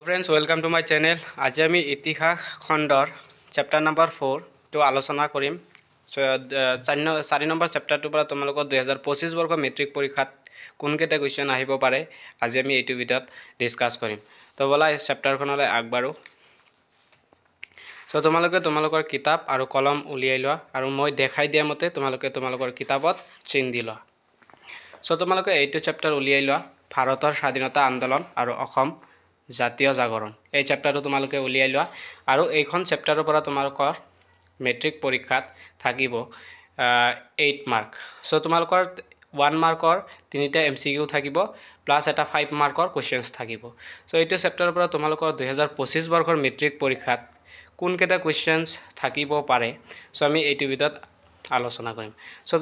Friends welcome to my channel. आज आम इतिहास खंडर चैप्टार नम्बर 4 तो आलोचना करिम। 4 नम्बर चैप्टार पर तुम 2025 वर्ष मेट्रिक परीक्षा कोनकेटा क्वेश्चन आहिब पारे आज आम यू भिडिओत डिस्कास करिम। तो बोला इस चैप्टारखनले आगबारो। सो तुम्हारे किताब और कलम उलियाई लोआ और मैं देखाई दिया मते तुम्हारे किताबत चिन दी लोआ। सो तुम्हारे यू चैप्टार उलियाई लोआ भारतर स्वाधीनता आंदोलन और असम জাতীয় জাগৰণ এই চেপ্টাৰটো তোমালোকে উলিয়াই লোৱা আৰু এইখন চেপ্টাৰৰ পৰা তোমালোকৰ মেট্ৰিক পৰীক্ষাত থাকিব 8 মাৰ্ক। সো তোমালোকৰ 1 মাৰ্কৰ 3টা এমসিকিউ থাকিব প্লাস এটা 5 মাৰ্কৰ কোৱেশ্চনছ থাকিব। সো এইটো চেপ্টাৰৰ পৰা তোমালোকৰ 2025 বৰ্ষৰ মেট্ৰিক পৰীক্ষাত কোনকেইটা কোৱেশ্চনছ থাকিব পাৰে সো আমি এইটো ভিডিঅ'ত আলোচনা কৰিম। সো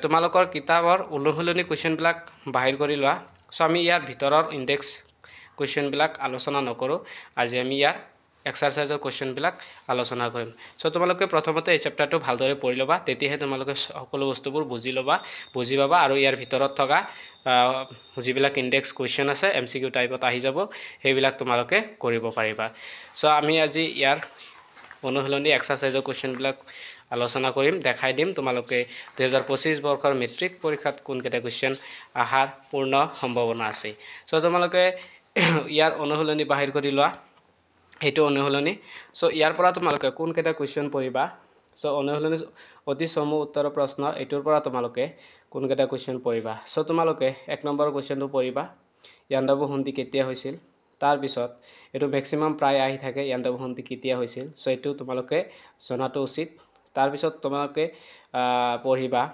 তোমালোকৰ কিতাপৰ উলুহলনি কোৱেশ্চনবিলাক বাহিৰ কৰি লোৱা। সো আমি ইয়াৰ ভিতৰৰ ইনডেক্স क्वेश्चन बिलाक आलोचना नकरो आज आम यार एक्सारसाइजर क्वेश्चन बिलाक आलोचना करिम। सो तुम्हारे प्रथमते এই চেপ্টাৰটো ভালদৰে পঢ়ি লবা তেতিয়াহে তোমালোকে সকলো বস্তুবোৰ বুজি লবা বুজি পাবা আৰু ইয়াৰ ভিতৰত থকা যিবিলাক ইনডেক্স क्वेश्चन আছে এমসিকিউ টাইপত আহি যাব সেইবিলাক তোমালোকে কৰিব পাৰিবা। সো আমি আজি ইয়াৰ অনুশীলনী एक्सारसाइजर क्वेश्चन बिलाक आलोचना करिम देखाई दिम तुम्हारे 2025 बर्षर मेट्रिक परीक्षात कोनकेटा क्वेश्चन आहार पूर्ण सम्भावना আছে। सो तुम्हारे यार अनुशीलनी बाहिर कर लोआ ये अनुशीलनी। सो यार तुम्हारे कोनकेटा क्वेश्चन पढ़ा। सो अनुशीलनी अति चमू उत्तर प्रश्न यूर तुम्हारे कोनकेटा क्वेश्चन पढ़ा। सो तुम्हारे 1 नम्बर क्वेश्चन पढ़ा याण्डाबु सन्धि केতিয়া হৈছিল तार पिছত ये मैक्सिमाम प्राय आहि थाके याण्डाबु सन्धि केতিয়া হৈছিল। सो ये तुम्हारे जनातो उचित। तार पिছত तुम्हारे पढ़ा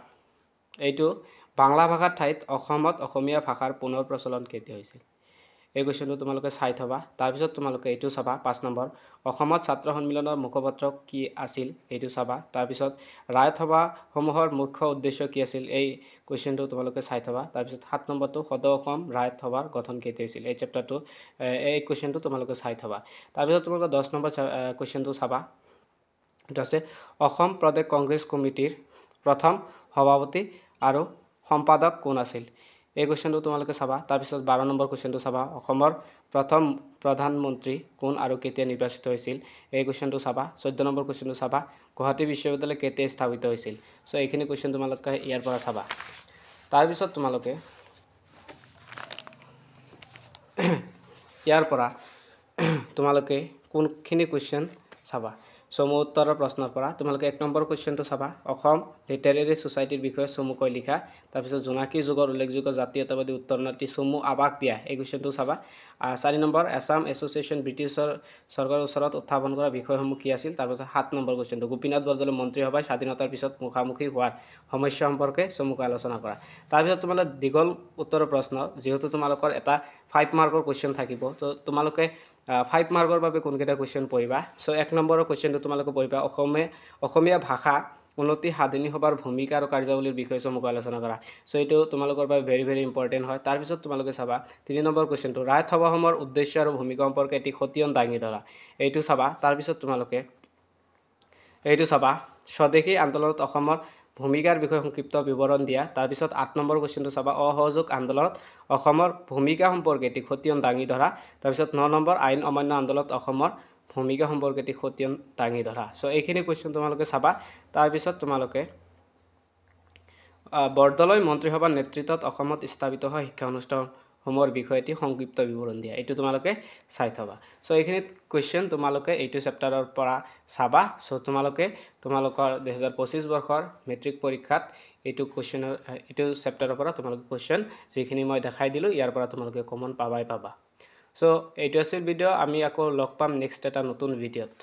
ये बांग्ला भाषार ठाईत असमत असमिया भाषार पुनर प्रचलन केতিয়া হৈছিল। এই क्वेश्चन तुम्हारे चाई थबा। तार पिছত तुम्हारे ये चाबा 5 नम्बर असमत छात्र सन्मिलনৰ मुखपत्र कि आसिल ये चाबा। तार पिছত राय सभा समूहर मुख्य उद्देश्य कि आसिल এই क्वेश्चन तुम्हारे चाई थबा। तार पिছত 7 नम्बर सदৌ অসম राय सभार गठन केতিয়া হৈছিল এই चैप्टार এই क्वेश्चन तुम्हारे चाई थबा। तार पिছত तुम्हारे 10 नम्बर क्वेश्चन चाबा এটা আছে অসম प्रदेश कांग्रेस कमिटिर प्रथम सभापति और सम्पादक कोन आसिल এই क्वेश्चन तुम्हारे चाबा। तार पिছত 12 नम्बर क्वेश्चन चाबा অসমৰ प्रथम प्रधानमंत्री कोन और केতিয়া निर्वाचित হৈছিল এই क्वेश्चन चाबा। 14 नम्बर क्वेश्चन चाबा गुवाहाटी विश्वविद्यालय केতিয়া स्थापित হৈছিল। सो এইখিনি क्वेश्चन तुम्हारे यार पर चाबा। तार पिছত तुम्हारे यार पर तुम्हारे कोनखिनि क्वेश्चन चाबा। चमू उत्तर प्रश्न पर तुम्हारे 1 नम्बर क्वेश्चन चाबा लिटारेरी सोसाइटीर विषय चमुकै लिखा। तार पिছত जोनाकी जुगर उल्लेखযোग्य जातीयतावादी उत्तरनाटी चमू आवास दिया এই क्वेश्चन चाबा। 4 नम्बर एसाम एसोसिएशन ब्रिटिशर सरकार ओसरत उत्थापन करा विषयসমূह कि आसिल। तार पिছত 7 नम्बर क्वेश्चन गोपीनाथ बरदলৈ मन्त्रीसभाय स्वाधीनतार पिছত मुखामुखी होवार समस्या सम्पर्के चमुकै आलोचना करा। तार पिছত तुम्हारे दीघल उत्तर प्रश्न जेहेतु तुम्हारे এটা 5 मार्कर क्वेश्चन থাকিব तो तुम्हारे 5 मार्कर বাবে কোনকেটা क्वेश्चन पढ़ा। सो 1 नम्बर क्वेश्चन तुम्हारे पढ़ा অসমীয়া भाषा उन्नति साधनी सभार भूमिका और कार्यावलीर विषय चमुकै आलोचना करा। सो ये तुम्हारे भेरी इम्पर्टेन्ट है। तार पिছত तुम्हारे चाबा 3 नम्बर क्वेश्चन राय सभाসমূहर उद्देश्य और भूमिका सम्पर्के एटी खतियन दाঙি धरा ये चाबा। तार पिছত तुम्हारे ये चाबा स्वदेशी आंदोलनत असমৰ भूमिकार विषय संक्षिप्त विवरण दिया। तार पिছত 8 नम्बर क्वेश्चन चाबा असहयोग आंदोलनत असমৰ भूमिका सम्पर्के एटी खतियन दाঙি धरा। तार पिছত 9 नम्बर आईन अमान्य आंदोलनत असমৰ भूमिका सम्पर्के एटी खतियन दाঙি धरा। सो এইখিনি क्वेश्चन तुम्हारे चाबा। तार पिছত तुम्हारे बरदলৈ मन्त्रीसभार नेतृत्वत असमत स्थापित হয় शिक्षा अनुष्ठानসমূহৰ বিষয়ে এটি সংক্ষিপ্ত বিৱৰণ দিয়া এইটো তোমালোকে চাই থবা। সো এইখিনি क्वेश्चन তোমালোকে এইটো চেপ্টাৰৰ পৰা চাবা। সো তোমালোকৰ 2025 বৰ্ষৰ মেট্ৰিক পৰীক্ষাত এইটো क्वेश्चনৰ এইটো চেপ্টাৰৰ পৰা তোমালোকে क्वेश्चन যিখিনি মই দেখাই দিলো ইয়াৰ পৰা তোমালোকে কমন পাবা। সো এইটো আছিল ভিডিও। আমি আকৌ লগ পাম নেক্সট এটা নতুন ভিডিওত।